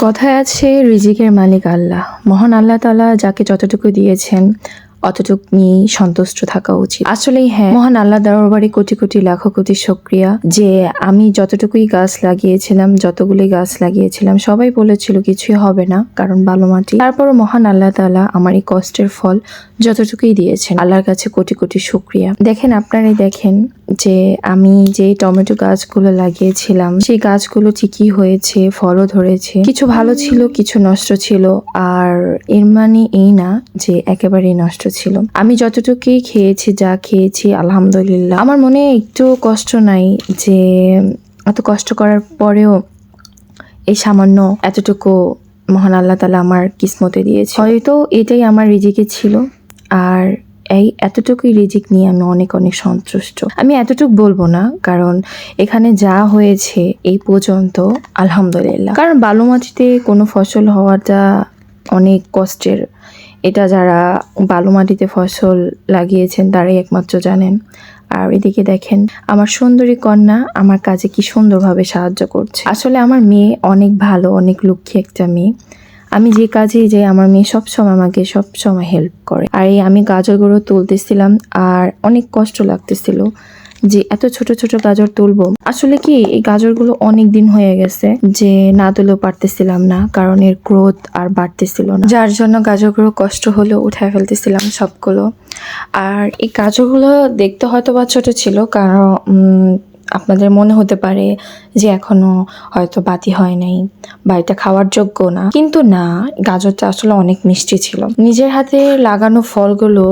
কথায় আছে রিজিকের মালিক আল্লাহ। মহান আল্লাহ তাআলা যাকে যতটুকু দিয়েছেন অতটুকু নিয়েই সন্তুষ্ট থাকা উচিত। আসলেই হ্যাঁ, মহান আল্লাহ দরবারে কোটি কোটি লাখো কোটি শুকরিয়া যে আমি যতটুকুই গাছ লাগিয়েছিলাম, যতগুলি গাছ লাগিয়েছিলাম সবাই বলেছিল কিছুই হবে না, কারণ বালু মাটি। তারপরও মহান আল্লাহ তাআলা আমার এই কষ্টের ফল যতটুকুই দিয়েছেন, আল্লাহর কাছে কোটি কোটি শুকরিয়া। দেখেন, আপনারাই দেখেন যে আমি যে টমেটো গাছগুলো লাগিয়েছিলাম সেই গাছগুলো ঠিকই হয়েছে, ফলও ধরেছে। কিছু ভালো ছিল, কিছু নষ্ট ছিল, আর এর মানে এই না যে একেবারেই নষ্ট ছিল। আমি যতটুকুই খেয়েছি, যা খেয়েছি আলহামদুলিল্লাহ, আমার মনে একটু কষ্ট নাই যে এত কষ্ট করার পরেও এই সামান্য এতটুকু মহান আল্লাহ তাআলা আমার কিসমতে দিয়েছে। হয়তো এটাই আমার রিজিকে ছিল, আর এই এতটুকুই রিজিক নিয়ে আমি অনেক অনেক সন্তুষ্ট। আমি এতটুকু বলবো না, কারণ এখানে যা হয়েছে এই পর্যন্ত আলহামদুলিল্লাহ। কারণ বালু মাটিতে কোনো ফসল হওয়াটা অনেক কষ্টের। এটা যারা বালু মাটিতে ফসল লাগিয়েছেন তারাই একমাত্র জানেন। আর এদিকে দেখেন আমার সুন্দরী কন্যা আমার কাজে কি সুন্দরভাবে সাহায্য করছে। আসলে আমার মেয়ে অনেক ভালো, অনেক লক্ষ্মী একটা মেয়ে। আমি যে কাজেই যাই আমার মেয়ে সবসময় আমাকে সবসময় হেল্প করে। আর এই আমি গাজরগুলো তুলতেছিলাম আর অনেক কষ্ট লাগতেছিল যে এত ছোট ছোট গাজর তুলবো। আসলে কি এই গাজরগুলো অনেক দিন হয়ে গেছে যে না তুলেও পারতেছিলাম না, কারণ এর গ্রোথ আর বাড়তেছিল না, যার জন্য গাজরগুলো কষ্ট হলেও উঠায় ফেলতেছিলাম সবগুলো। আর এই গাজরগুলো দেখতে হয়তো বা ছোট ছিল, কারণ আপনাদের মনে হতে পারে যে এখনো হয়তো বাতি হয় নাই বা এটা খাওয়ার যোগ্য না, কিন্তু না, গাজরটা আসলে অনেক মিষ্টি ছিল। নিজের হাতে লাগানো ফলগুলো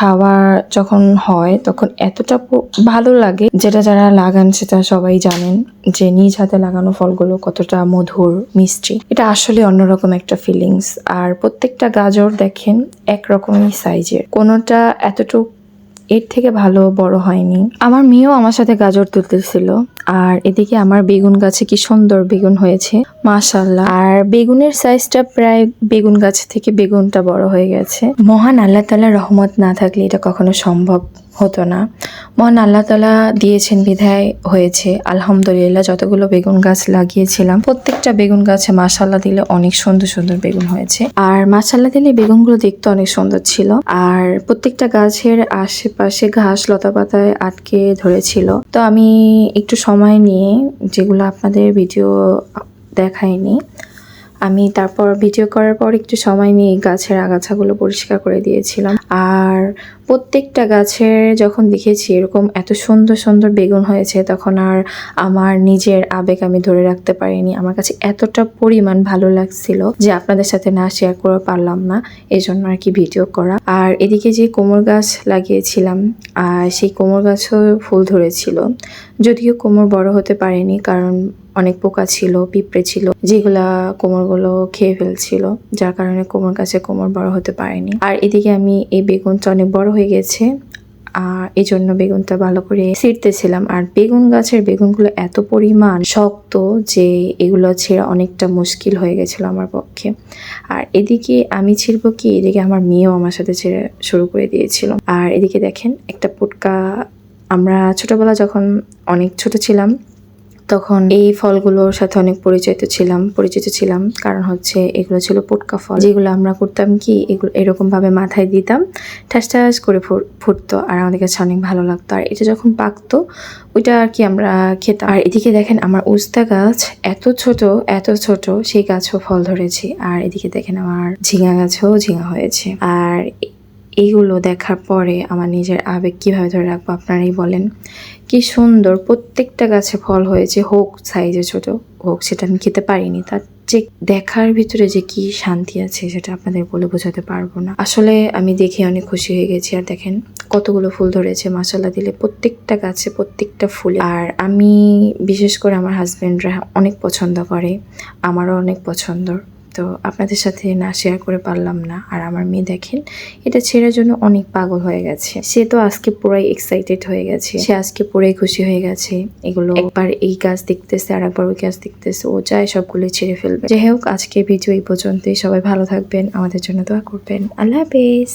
খাওয়া যখন হয় তখন এতটা ভালো লাগে, যেটা যারা লাগান সেটা সবাই জানেন যে নিজ হাতে লাগানো ফলগুলো কতটা মধুর মিষ্টি। এটা আসলে অন্যরকম একটা ফিলিংস। আর প্রত্যেকটা গাজর দেখেন একরকমই সাইজের, কোনোটা এতটুকু এর থেকে ভালো বড় হয়নি। আমার মেয়েও আমার সাথে গাজর তুলতেছিল। আর এদিকে আমার বেগুন গাছে কি সুন্দর বেগুন হয়েছে মাশাআল্লাহ। আর বেগুনের সাইজটা প্রায় বেগুন গাছ থেকে বেগুনটা বড় হয়ে গেছে। মহান আল্লাহ তাআলার রহমত না থাকলে এটা কখনো সম্ভব হতো না। মহান আল্লাহ তাআলা দিয়েছেন বিধায় হয়েছে আলহামদুলিল্লাহ। যতগুলো বেগুন গাছ লাগিয়েছিলাম প্রত্যেকটা বেগুন গাছে মাশাআল্লাহ দিলে অনেক সুন্দর সুন্দর বেগুন হয়েছে। আর মাশাআল্লাহ দিলে বেগুনগুলো দেখতে অনেক সুন্দর ছিল। আর প্রত্যেকটা গাছের আশেপাশে ঘাস লতা পাতায় আটকে ধরেছিল, তো আমি একটু সময় নিয়ে, যেগুলো আপনাদের ভিডিও দেখায়নি, আমি তারপর ভিডিও করার পর একটু সময় নিয়ে গাছের আগাছাগুলো পরিষ্কার করে দিয়েছিলাম। আর প্রত্যেকটা গাছের যখন দেখেছি এরকম এত সুন্দর সুন্দর বেগুন হয়েছে, তখন আর আমার নিজের আবেগ আমি ধরে রাখতে পারিনি। আমার কাছে এতটা পরিমাণ ভালো লাগছিল যে আপনাদের সাথে না শেয়ার করে পারলাম না, এই জন্য আর কি ভিডিও করা। আর এদিকে যে কোমর গাছ লাগিয়েছিলাম, আর সেই কোমর গাছও ফুল ধরেছিল, যদিও কোমর বড় হতে পারেনি, কারণ অনেক পোকা ছিল, পিঁপড়ে ছিল, যেগুলা কোমরগুলো খেয়ে ফেলছিল, যার কারণে কোমর গাছে কোমর বড় হতে পারেনি। আর এদিকে আমি এই বেগুনটা অনেক বড় হয়ে গেছে, আর এই জন্য বেগুনটা ভালো করে ছিঁড়তেছিলাম। আর বেগুন গাছের বেগুনগুলো এত পরিমাণ শক্ত যে এগুলো ছেঁড়া অনেকটা মুশকিল হয়ে গেছিল আমার পক্ষে। আর এদিকে আমি ছিঁড়বো কি, এদিকে আমার মেয়েও আমার সাথে ছেঁড়া শুরু করে দিয়েছিল। আর এদিকে দেখেন একটা পুটকা, আমরা ছোটবেলা যখন অনেক ছোট ছিলাম তখন এই ফলগুলোর সাথে অনেক পরিচিত ছিলাম, কারণ হচ্ছে এগুলো ছিল পুটকা ফল, যেগুলো আমরা করতাম কি এগুলো এরকম ভাবে মাথায় দিতাম, ঠাস ঠাস করে ফুটতো, আর আমাদের কাছে অনেক ভালো লাগতো। আর এটা যখন পাকতো ওইটা আর কি আমরা খেতাম। আর এদিকে দেখেন আমার উস্তা গাছ এত ছোট সেই গাছও ফল ধরেছে। আর এদিকে দেখেন আমার ঝিঙা গাছেও ঝিঙা হয়েছে। আর এইগুলো দেখার পরে আমার নিজের আবেগ কিভাবে ধরে রাখবো আপনারাই বলেন। কি সুন্দর প্রত্যেকটা গাছে ফল হয়েছে, হোক সাইজে ছোট হোক, সেটা আমি খেতে পারিনি, তার যে দেখার ভিতরে যে কি শান্তি আছে সেটা আপনাদের বলে বোঝাতে পারবো না। আসলে আমি দেখে অনেক খুশি হয়ে গেছি। আর দেখেন কতগুলো ফুল ধরেছে মাশাআল্লাহ দিলে প্রত্যেকটা গাছে প্রত্যেকটা ফুলে। আর আমি বিশেষ করে আমার হাজবেন্ডরা অনেক পছন্দ করে, আমারও অনেক পছন্দ, তো আপনাদের সাথে না শেয়ার করে পারলাম না। আর আমার মেয়ে দেখেন এটা ছেড়ার জন্য অনেক পাগল হয়ে গেছে, সে তো আজকে পুরাই এক্সাইটেড হয়ে গেছে, সে আজকে পুরাই খুশি হয়ে গেছে। এগুলো একবার এই গাছ দেখতেছে আর একবার ওই গাছ দেখতেছে, ও চায় সবগুলো ছেড়ে ফেলবে। যাই হোক, আজকে ভিডিও এই পর্যন্তই। সবাই ভালো থাকবেন, আমাদের জন্য দোয়া করবেন। আল্লাহ হাফেজ।